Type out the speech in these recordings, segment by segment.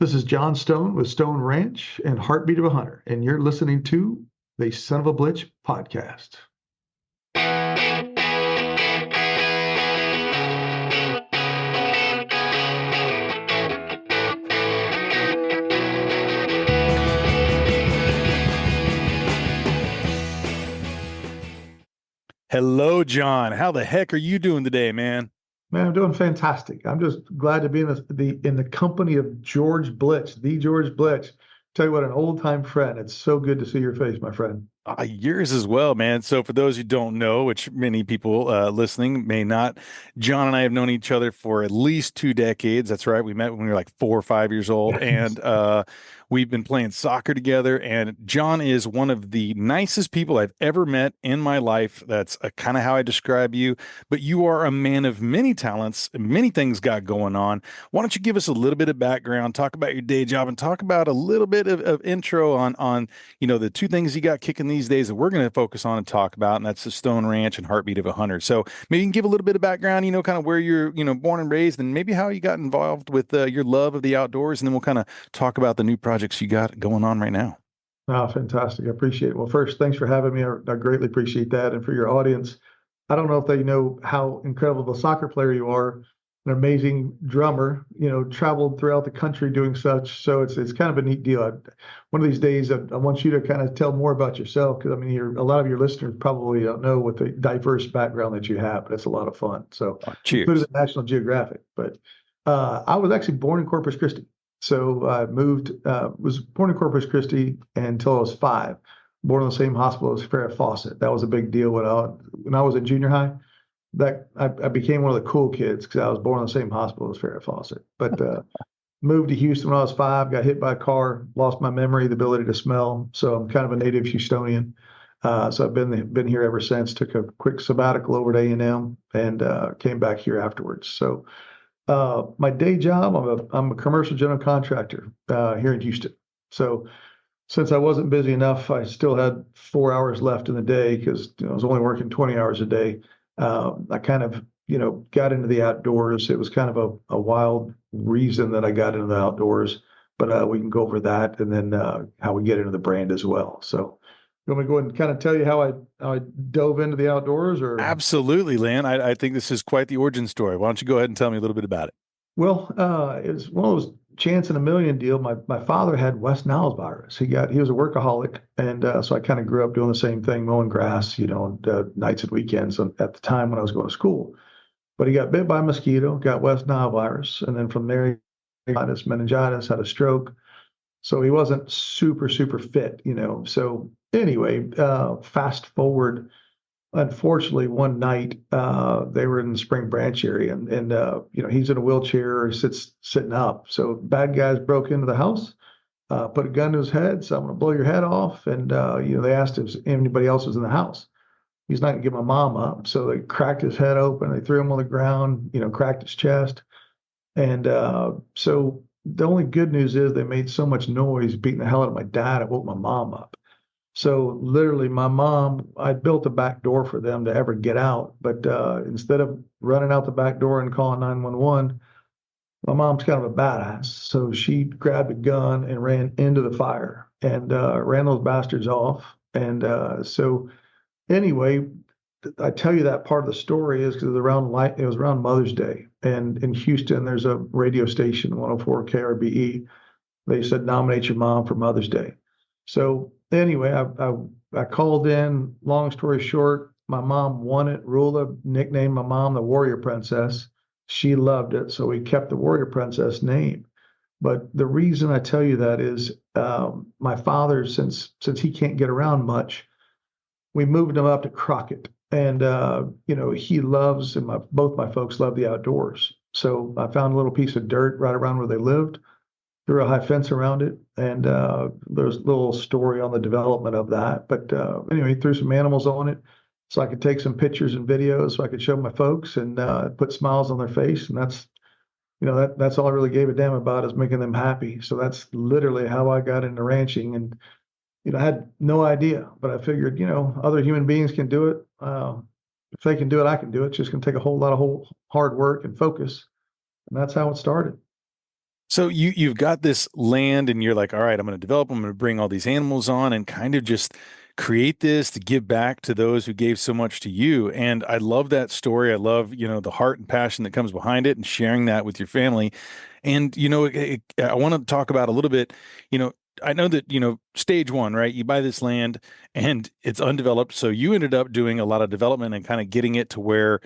This is Jon Stone with Stone Ranch and Heartbeat of a Hunter, and you're listening to the Son of a Blitch podcast. Hello, John. How the heck are you doing today, man? Man, I'm doing fantastic. I'm just glad to be in the company of George Blitch, the George Blitch. Tell you what, an old time friend. It's so good to see your face, my friend. Yours as well, man. So for those who don't know, which many people listening may not, John and I have known each other for at least 2 decades. That's right. We met when we were like 4 or 5 years old, and we've been playing soccer together. And John is one of the nicest people I've ever met in my life. That's kind of how I describe you. But you are a man of many talents, many things got going on. Why don't you give us a little bit of background, talk about your day job, and talk about a little bit of intro on the two things you got kicking these days that we're going to focus on and talk about, and that's the Stone Ranch and Heartbeat of a Hunter. So maybe you can give a little bit of background, kind of where you're, born and raised, and maybe how you got involved with your love of the outdoors, and then we'll kind of talk about the new projects you got going on right now. Oh, fantastic. I appreciate it. Well, first, thanks for having me. I greatly appreciate that. And for your audience, I don't know if they know how incredible of a soccer player you are, an amazing drummer, traveled throughout the country doing such. So it's kind of a neat deal. One of these days, I want you to kind of tell more about yourself, because a lot of your listeners probably don't know what the diverse background that you have, but it's a lot of fun. So Cheers. included the National Geographic. But I was actually born in Corpus Christi. So I was born in Corpus Christi until I was 5. Born in the same hospital as Farrah Fawcett. That was a big deal when I was in junior high. That I became one of the cool kids because I was born in the same hospital as Farrah Fawcett. But moved to Houston when I was 5, got hit by a car, lost my memory, the ability to smell. So I'm kind of a native Houstonian. So I've been here ever since. Took a quick sabbatical over at A&M and came back here afterwards. So my day job, I'm a commercial general contractor here in Houston. So since I wasn't busy enough, I still had 4 hours left in the day because I was only working 20 hours a day. I kind of, got into the outdoors. It was kind of a wild reason that I got into the outdoors, but we can go over that and then how we get into the brand as well. So you want me to go ahead and kind of tell you how I dove into the outdoors? Or Absolutely, Lan. I think this is quite the origin story. Why don't you go ahead and tell me a little bit about it? Well, it was one of those chance in a million deal. My father had West Nile's virus. He was a workaholic, and so I kind of grew up doing the same thing, mowing grass, nights and weekends at the time when I was going to school. But he got bit by a mosquito, got West Nile virus, and then from there he got his meningitis, had a stroke. So he wasn't super, super fit. So anyway, fast forward. Unfortunately, one night they were in the Spring Branch area, and he's in a wheelchair, sitting up. So bad guys broke into the house, put a gun to his head. So I'm going to blow your head off. And they asked if anybody else was in the house. He's not going to get my mom up, so they cracked his head open. They threw him on the ground, cracked his chest, and so the only good news is they made so much noise, beating the hell out of my dad. It woke my mom up. So literally my mom, I built a back door for them to ever get out. But instead of running out the back door and calling 911, my mom's kind of a badass. So she grabbed a gun and ran into the fire and ran those bastards off. And so anyway, I tell you that part of the story is because it was around Mother's Day. And in Houston, there's a radio station, 104 KRBE. They said, nominate your mom for Mother's Day. So anyway, I called in. Long story short, my mom won it. Rula nicknamed my mom the Warrior Princess. She loved it, so we kept the Warrior Princess name. But the reason I tell you that is my father, since he can't get around much, we moved him up to Crockett, and he loves, and both my folks love the outdoors. So I found a little piece of dirt right around where they lived. Threw a high fence around it, and there's a little story on the development of that. But anyway, threw some animals on it so I could take some pictures and videos so I could show my folks and put smiles on their face. And that's all I really gave a damn about, is making them happy. So that's literally how I got into ranching. And I had no idea, but I figured, other human beings can do it. If they can do it, I can do it. It's just going to take a whole lot of hard work and focus. And that's how it started. So you've got this land and you're like, all right, I'm going to develop, I'm going to bring all these animals on and kind of just create this to give back to those who gave so much to you. And I love that story. I love, the heart and passion that comes behind it and sharing that with your family. And, I want to talk about a little bit, you know, I know that, stage one, right? You buy this land and it's undeveloped. So you ended up doing a lot of development and kind of getting it to where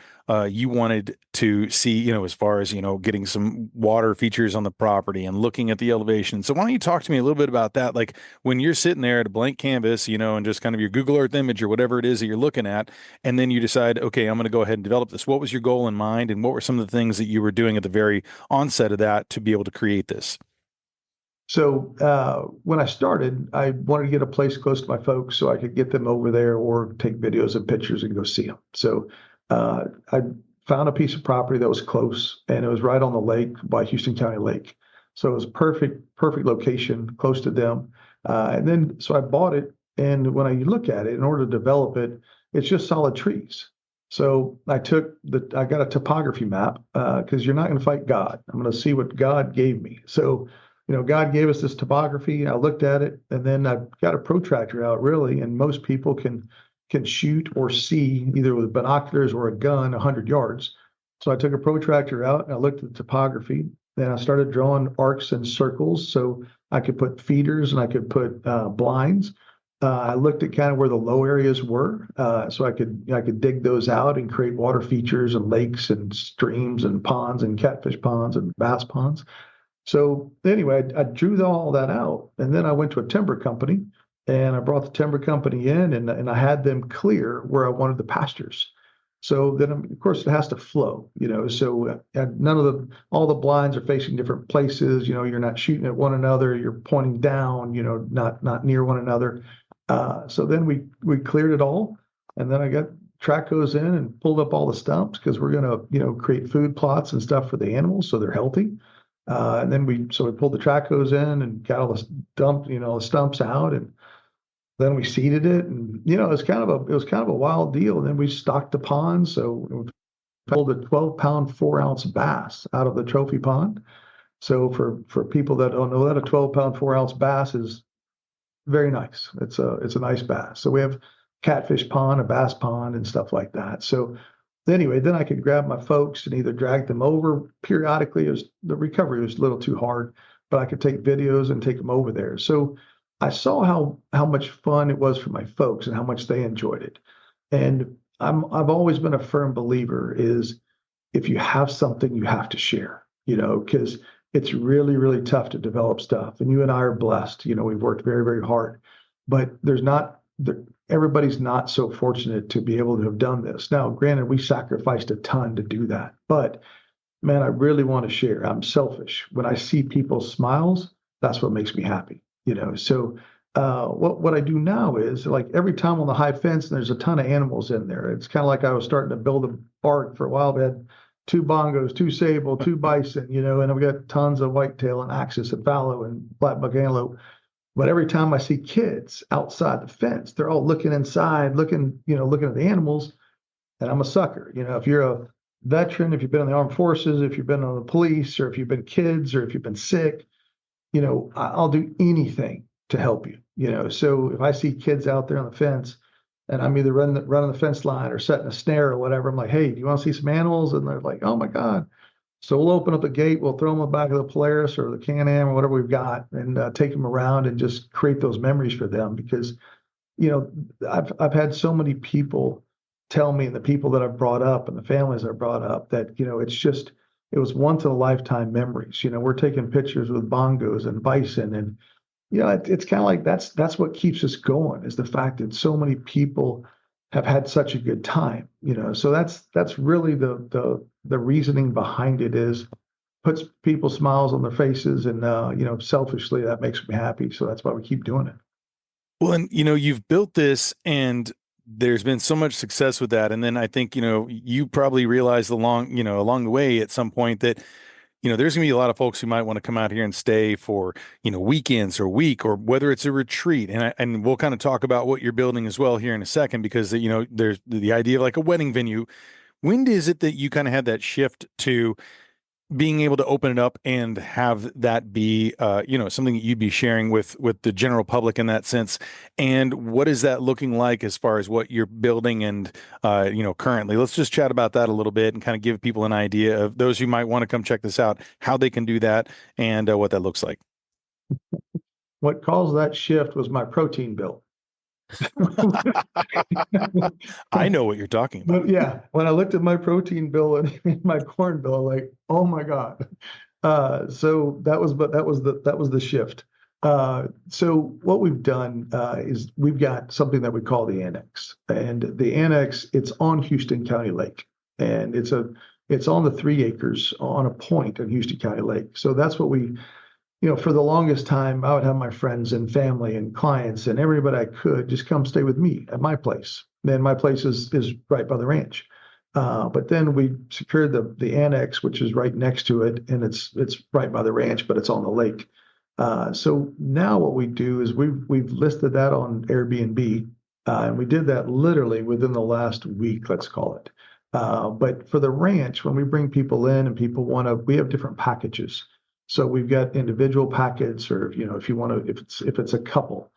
you wanted to see, as far as, getting some water features on the property and looking at the elevation. So why don't you talk to me a little bit about that? Like when you're sitting there at a blank canvas, and just kind of your Google Earth image or whatever it is that you're looking at, and then you decide, okay, I'm going to go ahead and develop this. What was your goal in mind? And what were some of the things that you were doing at the very onset of that to be able to create this? So when I started, I wanted to get a place close to my folks so I could get them over there or take videos and pictures and go see them. So I found a piece of property that was close, and it was right on the lake by Houston County Lake. So it was perfect location, close to them. And then so I bought it, and when I look at it, in order to develop it, it's just solid trees. So I got a topography map because you're not going to fight God. I'm going to see what God gave me. So God gave us this topography. I looked at it, and then I got a protractor out, really, and most people can shoot or see either with binoculars or a gun 100 yards. So I took a protractor out and I looked at the topography. Then I started drawing arcs and circles so I could put feeders and I could put blinds. I looked at kind of where the low areas were, so I could dig those out and create water features and lakes and streams and ponds and catfish ponds and bass ponds. So anyway, I drew all that out, and then I went to a timber company, and I brought the timber company in, and I had them clear where I wanted the pastures. So then, of course, it has to flow, So none of all the blinds are facing different places. You're not shooting at one another. You're pointing down. Not near one another. So then we cleared it all, and then I got track goes in and pulled up all the stumps because we're gonna create food plots and stuff for the animals so they're healthy. And then we pulled the track hose in and got all the stumps out, and then we seeded it, and it was kind of a wild deal. And then we stocked the pond, so we pulled a 12-pound 4-ounce bass out of the trophy pond. So for people that don't know that, a 12-pound 4-ounce bass is very nice. It's a nice bass. So we have catfish pond, a bass pond, and stuff like that. So anyway, then I could grab my folks and either drag them over periodically. The recovery was a little too hard, but I could take videos and take them over there. So I saw how much fun it was for my folks and how much they enjoyed it. And I've always been a firm believer is if you have something, you have to share, because it's really, really tough to develop stuff. And you and I are blessed. We've worked very, very hard, but everybody's not so fortunate to be able to have done this. Now, granted, we sacrificed a ton to do that, but man, I really want to share. I'm selfish. When I see people's smiles, that's what makes me happy. So what I do now is like every time on the high fence, and there's a ton of animals in there. It's kind of like I was starting to build a park for a while. We had 2 bongos, 2 sable, 2 bison, and we got tons of whitetail and axis and fallow and black buck antelope. But every time I see kids outside the fence, they're all looking inside, looking at the animals, and I'm a sucker. If you're a veteran, if you've been in the armed forces, if you've been on the police, or if you've been kids, or if you've been sick, I'll do anything to help you. So if I see kids out there on the fence, and I'm either running the fence line or setting a snare or whatever, I'm like, hey, do you want to see some animals? And they're like, oh my God. So we'll open up the gate, we'll throw them in the back of the Polaris or the Can-Am or whatever we've got, and take them around and just create those memories for them. Because, I've had so many people tell me, and the people that I've brought up and the families I've brought up, that, it was once in a lifetime memories. We're taking pictures with bongos and bison, and, it's kind of like that's what keeps us going, is the fact that so many people have had such a good time. So that's really the reasoning behind it, is puts people smiles on their faces, and selfishly that makes me happy. So that's why we keep doing it. Well, and you've built this and there's been so much success with that. And then I think, you probably realized along the way at some point that, there's gonna be a lot of folks who might want to come out here and stay for, weekends or a week, or whether it's a retreat. And we'll kind of talk about what you're building as well here in a second, because, there's the idea of like a wedding venue. When is it that you kind of had that shift to being able to open it up and have that be something that you'd be sharing with the general public in that sense. And what is that looking like as far as what you're building and currently? Let's just chat about that a little bit and kind of give people an idea of those who might want to come check this out, how they can do that, and what that looks like. What caused that shift was my protein bill. I know what you're talking about. But yeah, when I looked at my protein bill and my corn bill, like, oh my God. So that was the shift. So what we've done is we've got something that we call the annex, and the annex, it's on Houston County Lake, and it's on the 3 acres on a point in Houston County Lake. So that's what for the longest time, I would have my friends and family and clients and everybody I could just come stay with me at my place. Then my place is right by the ranch. But then we secured the annex, which is right next to it, and it's right by the ranch, but it's on the lake. So now what we do is we've listed that on Airbnb, and we did that literally within the last week, let's call it. But for the ranch, when we bring people in and people we have different packages. So we've got individual packets, or if you want to, if it's a couple,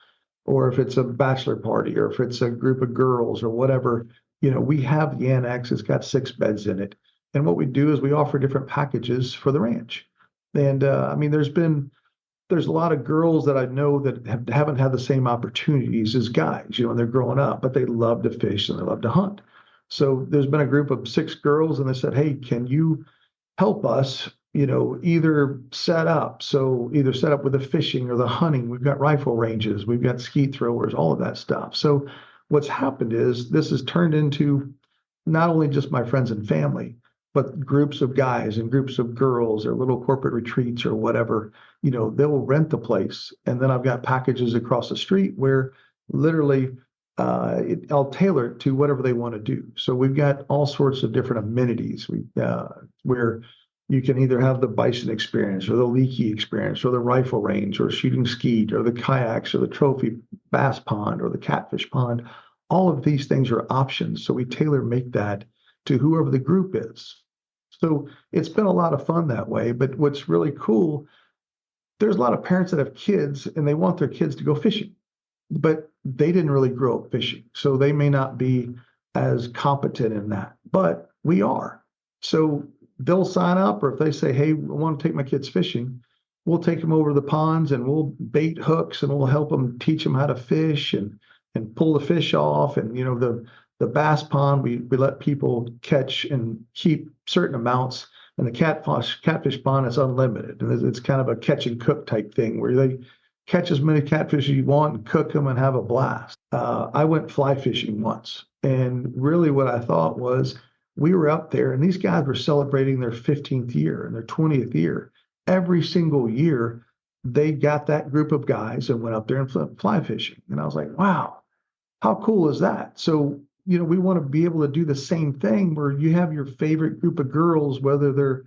or if it's a bachelor party, or if it's a group of girls, or whatever, we have the annex. It's got 6 beds in it, and what we do is we offer different packages for the ranch. And I mean, there's a lot of girls that I know that haven't had the same opportunities as guys, when they're growing up, but they love to fish and they love to hunt. So there's been a group of 6 girls, and they said, "Hey, can you help us, either set up. So either set up with the fishing or the hunting. We've got rifle ranges, we've got skeet throwers, all of that stuff." So what's happened is this has turned into not only just my friends and family, but groups of guys and groups of girls or little corporate retreats or whatever. They will rent the place. And then I've got packages across the street where literally I'll tailor it to whatever they want to do. So we've got all sorts of different amenities where you can either have the bison experience or the leaky experience or the rifle range or shooting skeet or the kayaks or the trophy bass pond or the catfish pond. All of these things are options. So we tailor make that to whoever the group is. So it's been a lot of fun that way. But what's really cool, there's a lot of parents that have kids and they want their kids to go fishing, but they didn't really grow up fishing. So they may not be as competent in that, but we are. So they'll sign up, or if they say, "Hey, I want to take my kids fishing," we'll take them over to the ponds and we'll bait hooks and we'll help them, teach them how to fish and pull the fish off. And the bass pond, we let people catch and keep certain amounts, and the catfish pond is unlimited, and it's kind of a catch and cook type thing where they catch as many catfish as you want and cook them and have a blast. I went fly fishing once, and really what I thought was, we were up there and these guys were celebrating their 15th year and their 20th year. Every single year, they got that group of guys and went up there and fly fishing. And I was like, wow, how cool is that? So, we want to be able to do the same thing where you have your favorite group of girls, whether they're,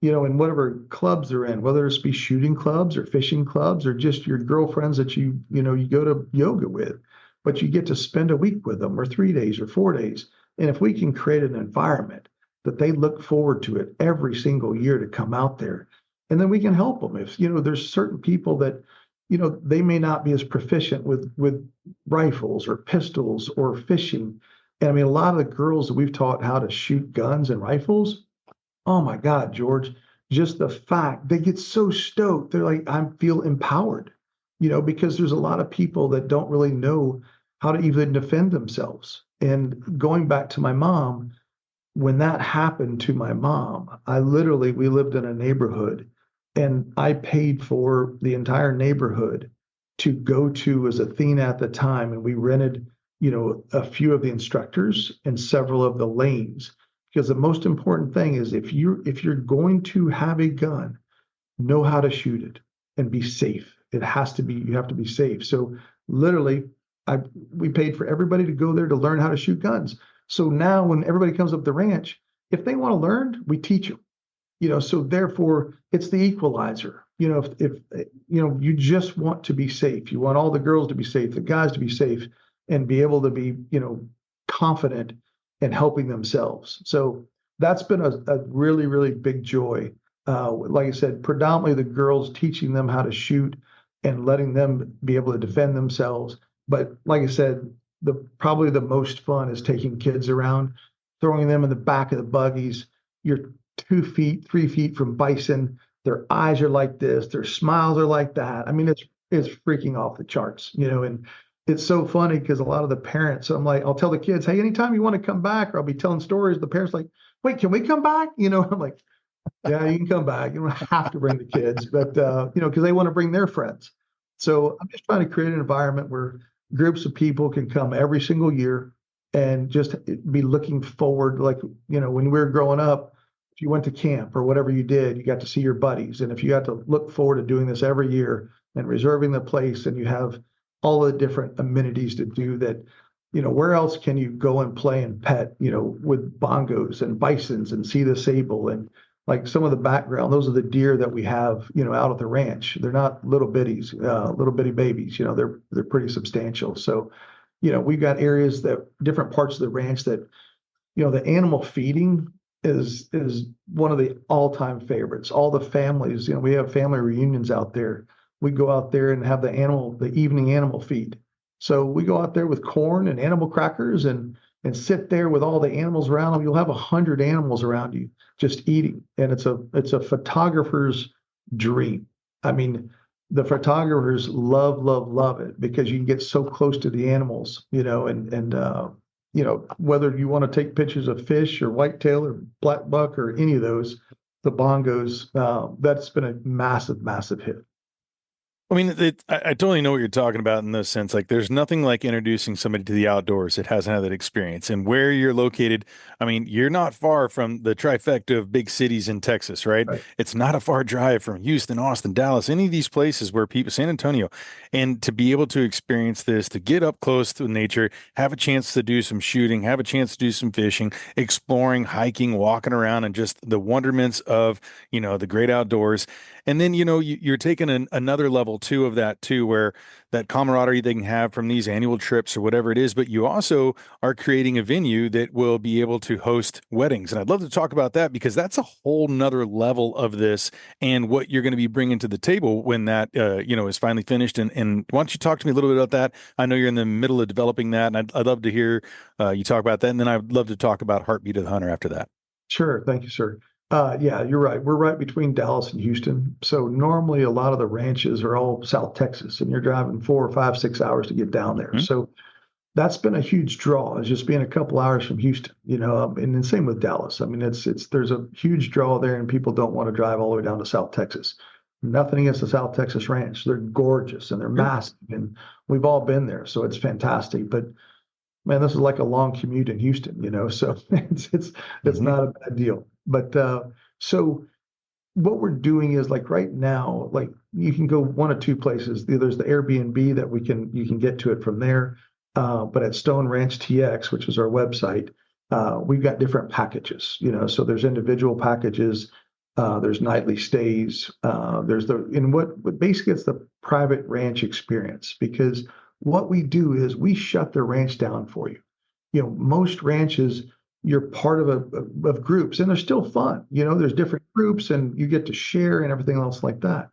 in whatever clubs they're in, whether it's be shooting clubs or fishing clubs or just your girlfriends that you go to yoga with, but you get to spend a week with them or 3 days or 4 days. And if we can create an environment that they look forward to it every single year to come out there, and then we can help them. If, there's certain people that, they may not be as proficient with rifles or pistols or fishing. And I mean, a lot of the girls that we've taught how to shoot guns and rifles, oh my God, George, just the fact they get so stoked. They're like, I feel empowered, because there's a lot of people that don't really know how to even defend themselves. And going back to my mom, when that happened to my mom, we lived in a neighborhood and I paid for the entire neighborhood to go to as Athena at the time. And we rented, a few of the instructors and several of the lanes, because the most important thing is if you're going to have a gun, know how to shoot it and be safe. You have to be safe. So literally, we paid for everybody to go there to learn how to shoot guns. So now when everybody comes up the ranch, if they want to learn, we teach them. So therefore it's the equalizer. If you just want to be safe, you want all the girls to be safe, the guys to be safe, and be able to be, confident in helping themselves. So that's been a really, really big joy Like I said, predominantly the girls, teaching them how to shoot and letting them be able to defend themselves. But like I said, probably the most fun is taking kids around, throwing them in the back of the buggies. You're 2 feet, 3 feet from bison. Their eyes are like this. Their smiles are like that. I mean, it's freaking off the charts, and it's so funny because a lot of the parents, I'm like, I'll tell the kids, hey, anytime you want to come back, or I'll be telling stories, the parents like, wait, can we come back? I'm like, yeah, you can come back. You don't have to bring the kids, but because they want to bring their friends. So I'm just trying to create an environment where groups of people can come every single year and just be looking forward. Like, when we were growing up, if you went to camp or whatever you did, you got to see your buddies. And if you got to look forward to doing this every year and reserving the place, and you have all the different amenities to do that, where else can you go and play and pet, with bongos and bisons and see the sable and like some of the background, those are the deer that we have, out at the ranch. They're not little bitties, little bitty babies. They're pretty substantial. So, we've got areas that different parts of the ranch that, the animal feeding is one of the all-time favorites. All the families, we have family reunions out there. We go out there and have the evening animal feed. So we go out there with corn and animal crackers and sit there with all the animals around them. You'll have 100 animals around you just eating, and it's a photographer's dream. I mean, the photographers love it because you can get so close to the animals, and whether you want to take pictures of fish or whitetail or black buck or any of those, the bongos, that's been a massive hit. I mean, I totally know what you're talking about in this sense. Like, there's nothing like introducing somebody to the outdoors that hasn't had that experience. And where you're located, I mean, you're not far from the trifecta of big cities in Texas, right? Right. It's not a far drive from Houston, Austin, Dallas, any of these places where people, San Antonio, and to be able to experience this, to get up close to nature, have a chance to do some shooting, have a chance to do some fishing, exploring, hiking, walking around, and just the wonderments of, the great outdoors. And then, you're taking another level too of that too, where that camaraderie they can have from these annual trips or whatever it is, but you also are creating a venue that will be able to host weddings. And I'd love to talk about that because that's a whole nother level of this and what you're going to be bringing to the table when that, is finally finished. And why don't you talk to me a little bit about that? I know you're in the middle of developing that, and I'd love to hear you talk about that. And then I'd love to talk about Heartbeat of the Hunter after that. Sure. Thank you, sir. Yeah, you're right. We're right between Dallas and Houston. So normally a lot of the ranches are all South Texas, and you're driving 4 or 5, 6 hours to get down there. Mhm. So that's been a huge draw, is just being a couple hours from Houston, and then same with Dallas. I mean, there's a huge draw there, and people don't want to drive all the way down to South Texas. Nothing against the South Texas ranch. They're gorgeous and they're massive, and we've all been there. So it's fantastic. But man, this is like a long commute in Houston, so it's Mhm. not a bad deal. But so what we're doing is like right now, like you can go one of two places. There's the Airbnb that you can get to it from there. But at Stone Ranch TX, which is our website, we've got different packages, so there's individual packages, there's nightly stays, what basically it's the private ranch experience, because what we do is we shut the ranch down for you. Most ranches, you're part of groups, and they're still fun. There's different groups, and you get to share and everything else like that.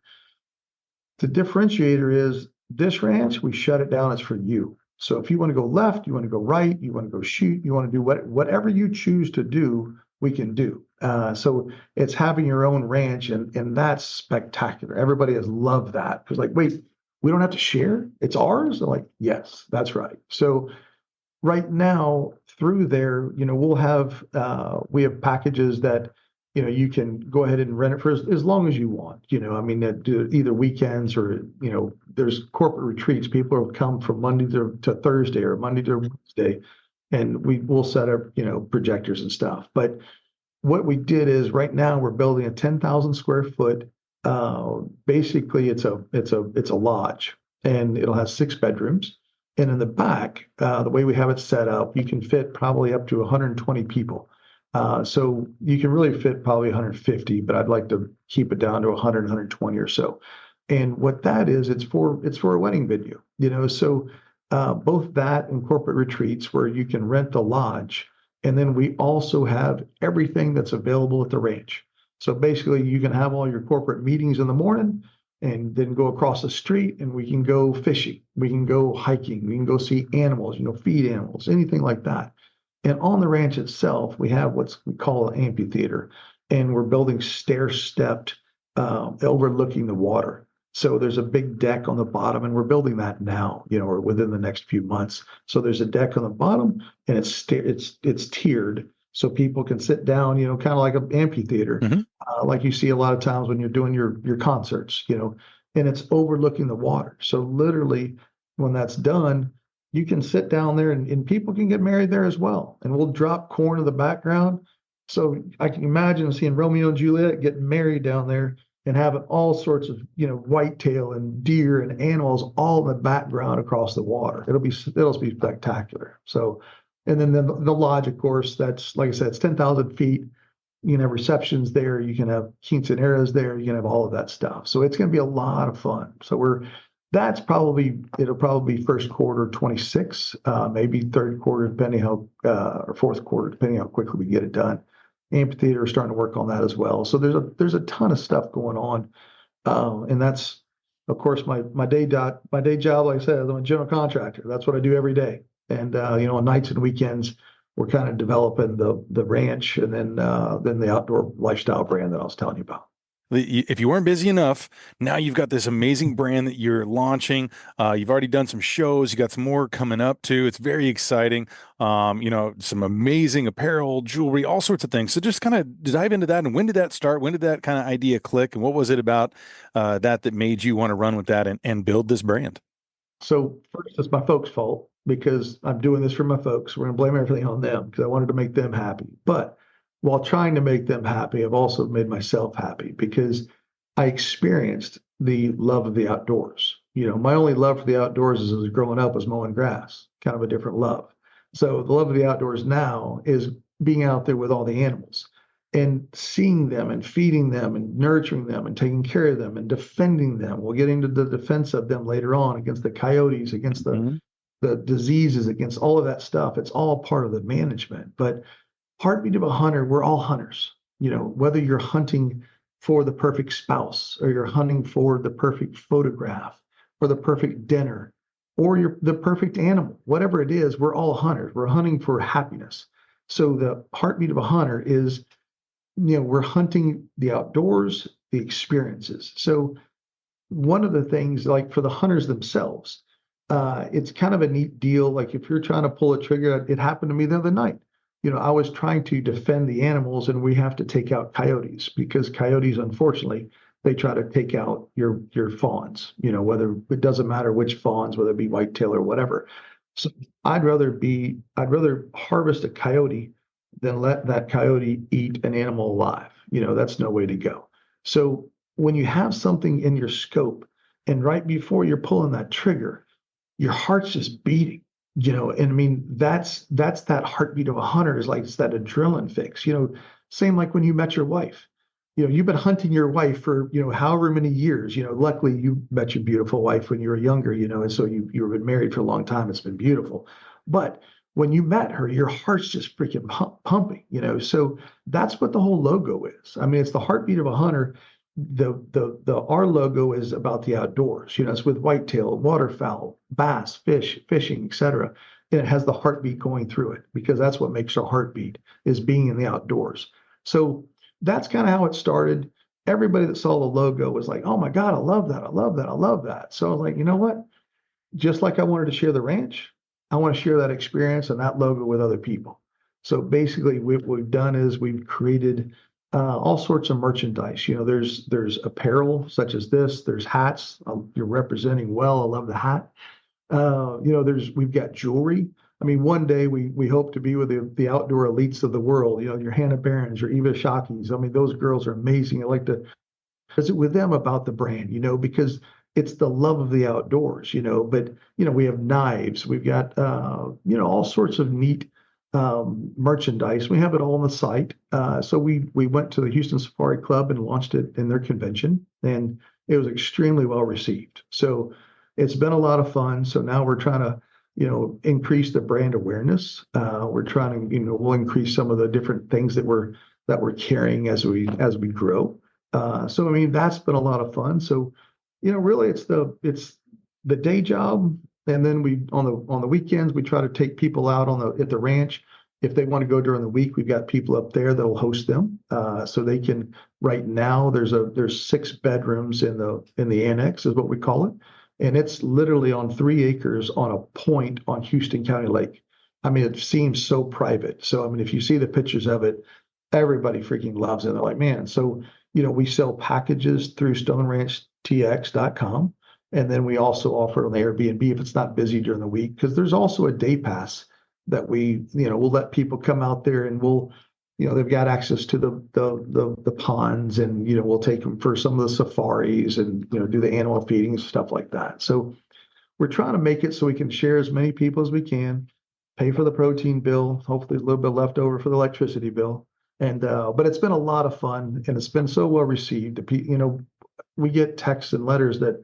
The differentiator is this ranch, we shut it down. It's for you. So if you want to go left, you want to go right, you want to go shoot, you want to do whatever you choose to do, we can do. So it's having your own ranch, and that's spectacular. Everybody has loved that because, like, wait, we don't have to share? It's ours? They're like, yes, that's right. So right now through there, we have packages that, you can go ahead and rent it for as long as you want. I mean, do either weekends or, there's corporate retreats. People will come from Monday to Thursday or Monday to Wednesday, and we'll set up, projectors and stuff. But what we did is right now we're building a 10,000 square foot. Basically, it's a lodge, and it'll have 6 bedrooms. And in the back, the way we have it set up, you can fit probably up to 120 people. So you can really fit probably 150, but I'd like to keep it down to 100, 120 or so. And what that is, it's for a wedding venue, So both that and corporate retreats where you can rent the lodge, and then we also have everything that's available at the ranch. So basically, you can have all your corporate meetings in the morning and then go across the street and we can go fishing. We can go hiking. We can go see animals, feed animals, anything like that. And on the ranch itself, we have what we call an amphitheater, and we're building stair-stepped, overlooking the water. So there's a big deck on the bottom, and we're building that now, or within the next few months. So there's a deck on the bottom, and it's tiered, so people can sit down, kind of like an amphitheater, like you see a lot of times when you're doing your concerts, and it's overlooking the water. So literally, when that's done, you can sit down there, and people can get married there as well. And we'll drop corn in the background. So I can imagine seeing Romeo and Juliet getting married down there and having all sorts of, whitetail and deer and animals all in the background across the water. It'll be spectacular. So, and then the lodge, of course, that's, like I said, it's 10,000 feet. You can have receptions there. You can have quinceaneras there. You can have all of that stuff. So it's going to be a lot of fun. So it'll probably be first quarter 26, maybe third quarter, depending how, or fourth quarter, depending how quickly we get it done. Amphitheater is starting to work on that as well. So there's a ton of stuff going on. And that's, of course, my day job, like I said, I'm a general contractor. That's what I do every day. And, on nights and weekends, we're kind of developing the ranch and then the outdoor lifestyle brand that I was telling you about. If you weren't busy enough, now you've got this amazing brand that you're launching. You've already done some shows. You got some more coming up too. It's very exciting. Some amazing apparel, jewelry, all sorts of things. So just kind of dive into that. And when did that start? When did that kind of idea click? And what was it about that made you want to run with that and build this brand? So first, it's my folks' fault because I'm doing this for my folks. We're going to blame everything on them because I wanted to make them happy. But while trying to make them happy, I've also made myself happy because I experienced the love of the outdoors. My only love for the outdoors as I was growing up was mowing grass, kind of a different love. So the love of the outdoors now is being out there with all the animals and seeing them and feeding them and nurturing them and taking care of them and defending them. We'll get into the defense of them later on against the coyotes, against the diseases, against all of that stuff. It's all part of the management. But heartbeat of a hunter, we're all hunters. Whether you're hunting for the perfect spouse or you're hunting for the perfect photograph or the perfect dinner or the perfect animal, whatever it is, we're all hunters. We're hunting for happiness. So the heartbeat of a hunter is, we're hunting the outdoors, the experiences. So one of the things, like for the hunters themselves, it's kind of a neat deal. Like if you're trying to pull a trigger, it happened to me the other night. I was trying to defend the animals and we have to take out coyotes because coyotes, unfortunately, they try to take out your fawns, whether it doesn't matter which fawns, whether it be whitetail or whatever. So I'd rather harvest a coyote than let that coyote eat an animal alive. That's no way to go. So when you have something in your scope and right before you're pulling that trigger, your heart's just beating. And I mean, that's that heartbeat of a hunter is like, it's that adrenaline fix, same like when you met your wife, you've been hunting your wife for, however many years, luckily you met your beautiful wife when you were younger, and so you've been married for a long time. It's been beautiful. But when you met her, your heart's just freaking pumping, so that's what the whole logo is. I mean, it's the heartbeat of a hunter. Our logo is about the outdoors. It's with whitetail, waterfowl, bass, fishing, etc. And it has the heartbeat going through it because that's what makes our heartbeat is being in the outdoors. So that's kind of how it started. Everybody that saw the logo was like, "Oh my God, I love that! I love that! I love that!" So I was like, you know what? Just like I wanted to share the ranch, I want to share that experience and that logo with other people. So basically, what we've done is we've created all sorts of merchandise. There's apparel such as this. There's hats. You're representing well. I love the hat. We've got jewelry. I mean, one day we hope to be with the outdoor elites of the world. Your Hannah Barons, your Eva Shakis. I mean, those girls are amazing. I like to visit with them about the brand. Because it's the love of the outdoors. But we have knives. We've got all sorts of neat merchandise. We have it all on the site. So we went to the Houston Safari Club and launched it in their convention, and it was extremely well received. So it's been a lot of fun. So now we're trying to, increase the brand awareness. We're trying to, we'll increase some of the different things that we're that we're carrying as we grow. So I mean, that's been a lot of fun. So, really it's the day job, and then we on the weekends we try to take people out at the ranch. If they want to go during the week, we've got people up there that'll host them, so they can. Right now, there's 6 bedrooms in the annex, is what we call it, and it's literally on 3 acres on a point on Houston County Lake. I mean, it seems so private. So I mean, if you see the pictures of it, everybody freaking loves it. They're like, man. So we sell packages through StoneRanchTX.com. And then we also offer it on the Airbnb if it's not busy during the week, because there's also a day pass that we'll let people come out there, and they've got access to the ponds, and we'll take them for some of the safaris, and do the animal feeding, stuff like that. So we're trying to make it so we can share as many people as we can, pay for the protein bill, hopefully a little bit left over for the electricity bill. And but it's been a lot of fun, and it's been so well received. We get texts and letters that,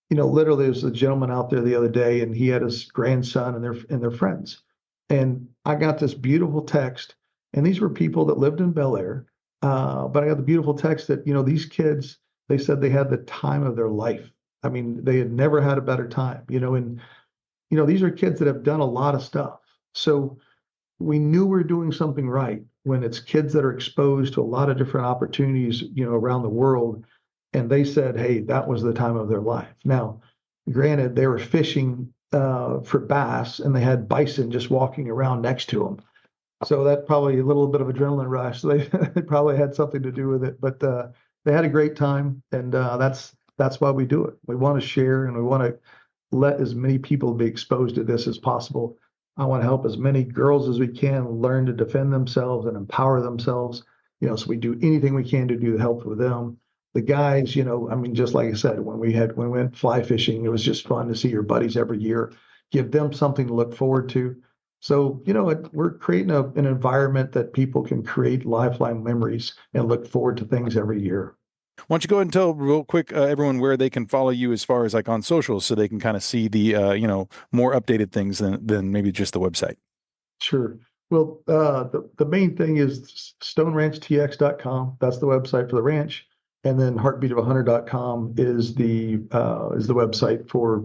literally, there was a gentleman out there the other day, and he had his grandson and their friends. And I got this beautiful text, and these were people that lived in Bel Air. But I got the beautiful text that, these kids, they said they had the time of their life. I mean, they had never had a better time, and, these are kids that have done a lot of stuff. So we knew we were doing something right when it's kids that are exposed to a lot of different opportunities, around the world. And they said, hey, that was the time of their life. Now, granted, they were fishing for bass, and they had bison just walking around next to them. So that probably a little bit of adrenaline rush. So they probably had something to do with it. But they had a great time, and that's why we do it. We want to share, and we want to let as many people be exposed to this as possible. I want to help as many girls as we can learn to defend themselves and empower themselves. So we do anything we can to do to help with them. The guys, I mean, just like I said, when we went fly fishing, it was just fun to see your buddies every year, give them something to look forward to. So, we're creating an environment that people can create lifelong memories and look forward to things every year. Why don't you go ahead and tell real quick everyone where they can follow you as far as like on socials, so they can kind of see the more updated things than maybe just the website. Sure. Well, the main thing is StoneRanchTX.com. That's the website for the ranch. And then heartbeatofahunter.com is the website for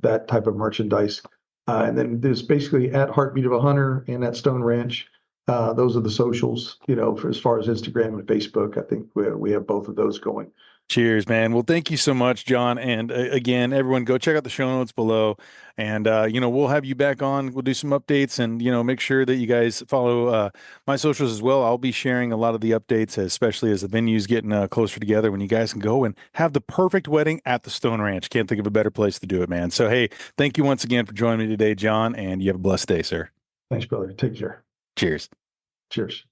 that type of merchandise. And then there's basically at Heartbeat of a Hunter and at Stone Ranch. Those are the socials, for as far as Instagram and Facebook. I think we have both of those going. Cheers, man. Well, thank you so much, John. And again, everyone, go check out the show notes below. And, we'll have you back on. We'll do some updates, and, make sure that you guys follow my socials as well. I'll be sharing a lot of the updates, especially as the venue's getting closer together, when you guys can go and have the perfect wedding at the Stone Ranch. Can't think of a better place to do it, man. So, hey, thank you once again for joining me today, John, and you have a blessed day, sir. Thanks, brother. Take care. Cheers. Cheers.